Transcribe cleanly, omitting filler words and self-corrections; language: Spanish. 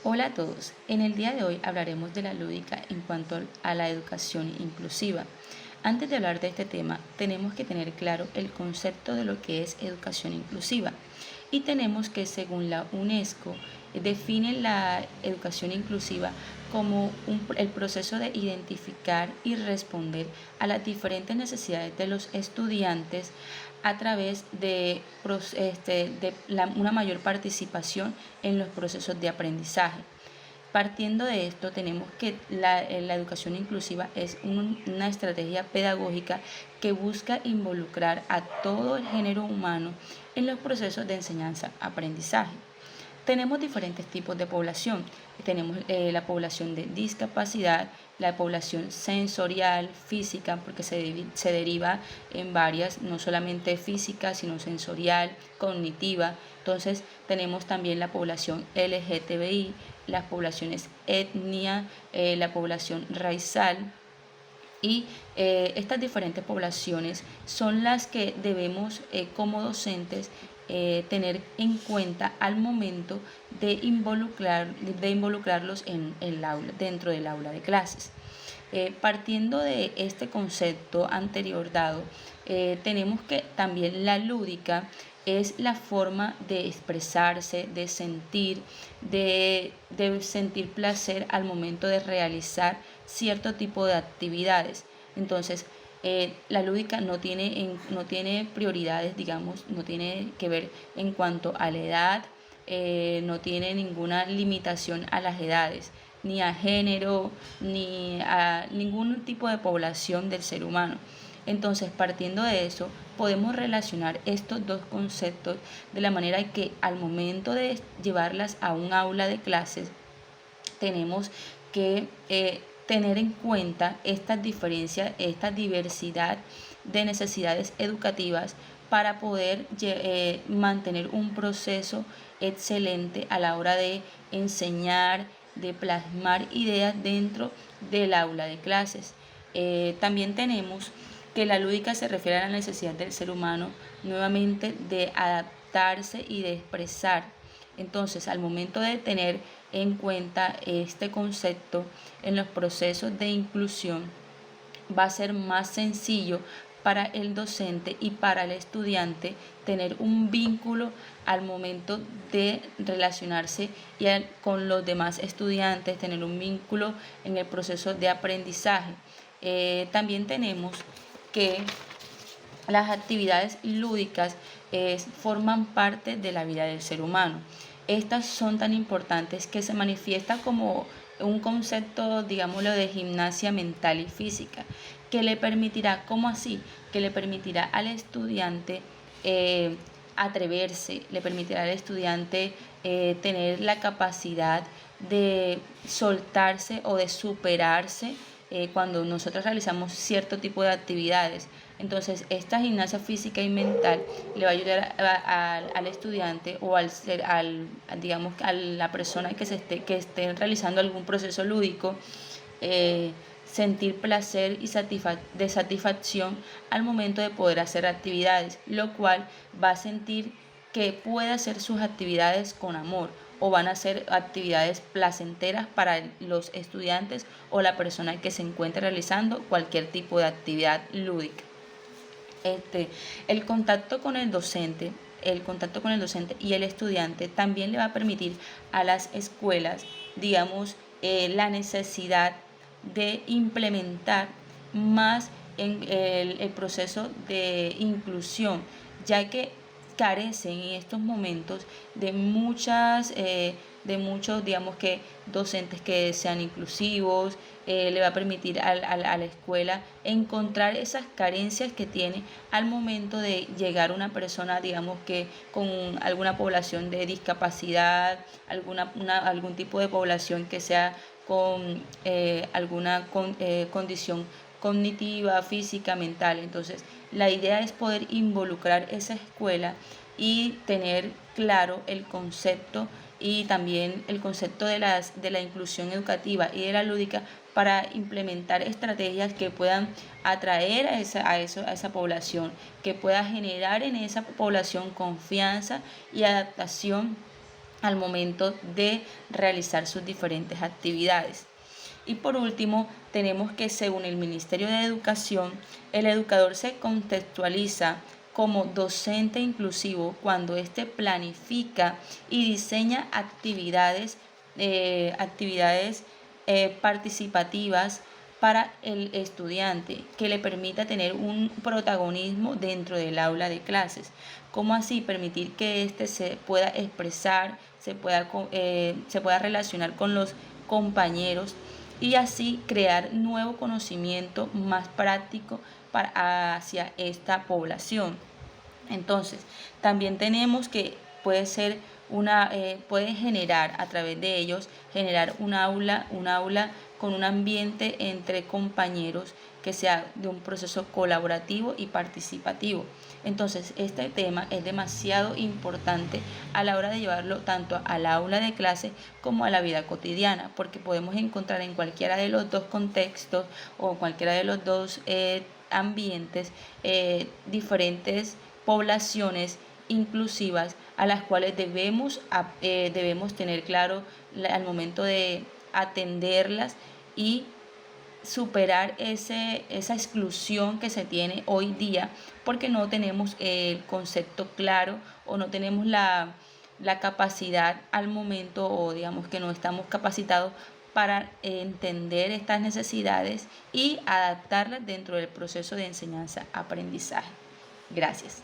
Hola a todos, en el día de hoy hablaremos de la lúdica en cuanto a la educación inclusiva. Antes de hablar de este tema, tenemos que tener claro el concepto de lo que es educación inclusiva y tenemos que, según la UNESCO, define la educación inclusiva como el proceso de identificar y responder a las diferentes necesidades de los estudiantes a través de, una mayor participación en los procesos de aprendizaje. Partiendo de esto, tenemos que la educación inclusiva es una estrategia pedagógica que busca involucrar a todo el género humano en los procesos de enseñanza-aprendizaje. Tenemos diferentes tipos de población. Tenemos la población de discapacidad, la población sensorial, física, porque se deriva en varias, no solamente física, sino sensorial, cognitiva. Entonces tenemos también la población LGTBI, las poblaciones etnia, la población raizal, y estas diferentes poblaciones son las que debemos como docentes tener en cuenta al momento de involucrarlos en el aula, dentro del aula de clases. Partiendo de este concepto anterior dado, tenemos que también la lúdica es la forma de expresarse, de sentir placer al momento de realizar cierto tipo de actividades. Entonces, la lúdica no tiene prioridades, digamos, no tiene que ver en cuanto a la edad, no tiene ninguna limitación a las edades, ni a género, ni a ningún tipo de población del ser humano. Entonces, partiendo de eso, podemos relacionar estos dos conceptos de la manera que al momento de llevarlas a un aula de clases, tenemos que tener en cuenta estas diferencias, esta diversidad de necesidades educativas para poder mantener un proceso excelente a la hora de enseñar, de plasmar ideas dentro del aula de clases. También tenemos que la lúdica se refiere a la necesidad del ser humano nuevamente de adaptarse y de expresar. Entonces, al momento de tener en cuenta este concepto en los procesos de inclusión, va a ser más sencillo para el docente y para el estudiante tener un vínculo al momento de relacionarse con los demás estudiantes, tener un vínculo en el proceso de aprendizaje. También tenemos que las actividades lúdicas forman parte de la vida del ser humano. Estas son tan importantes que se manifiesta como un concepto, digámoslo, de gimnasia mental y física, que le permitirá, ¿cómo así? Que le permitirá al estudiante atreverse, le permitirá al estudiante tener la capacidad de soltarse o de superarse cuando nosotros realizamos cierto tipo de actividades. Entonces, esta gimnasia física y mental le va a ayudar al estudiante o digamos, a la persona que esté realizando algún proceso lúdico, sentir placer y de satisfacción al momento de poder hacer actividades, lo cual va a sentir que puede hacer sus actividades con amor o van a ser actividades placenteras para los estudiantes o la persona que se encuentre realizando cualquier tipo de actividad lúdica. El contacto con el docente y el estudiante también le va a permitir a las escuelas, digamos, la necesidad de implementar más en el proceso de inclusión, ya que carecen en estos momentos de muchos, digamos, que docentes que sean inclusivos. Le va a permitir a la escuela encontrar esas carencias que tiene al momento de llegar una persona, digamos, que con alguna población de discapacidad, algún tipo de población que sea con alguna condición cognitiva, física, mental. Entonces, la idea es poder involucrar esa escuela y tener claro el concepto y también el concepto de la inclusión educativa y de la lúdica para implementar estrategias que puedan atraer a esa población, que pueda generar en esa población confianza y adaptación al momento de realizar sus diferentes actividades. Y por último, tenemos que según el Ministerio de Educación, el educador se contextualiza como docente inclusivo cuando éste planifica y diseña actividades participativas para el estudiante que le permita tener un protagonismo dentro del aula de clases. ¿Cómo así? Permitir que éste se pueda expresar, se pueda relacionar con los compañeros y así crear nuevo conocimiento más práctico hacia esta población. Entonces, también tenemos que puede generar a través de ellos, generar un aula con un ambiente entre compañeros que sea de un proceso colaborativo y participativo. Entonces, este tema es demasiado importante a la hora de llevarlo tanto al aula de clase como a la vida cotidiana, porque podemos encontrar en cualquiera de los dos contextos o en cualquiera de los dos ambientes diferentes poblaciones inclusivas a las cuales debemos tener claro al momento de atenderlas y superar esa exclusión que se tiene hoy día porque no tenemos el concepto claro o no tenemos la capacidad al momento o digamos que no estamos capacitados para entender estas necesidades y adaptarlas dentro del proceso de enseñanza-aprendizaje. Gracias.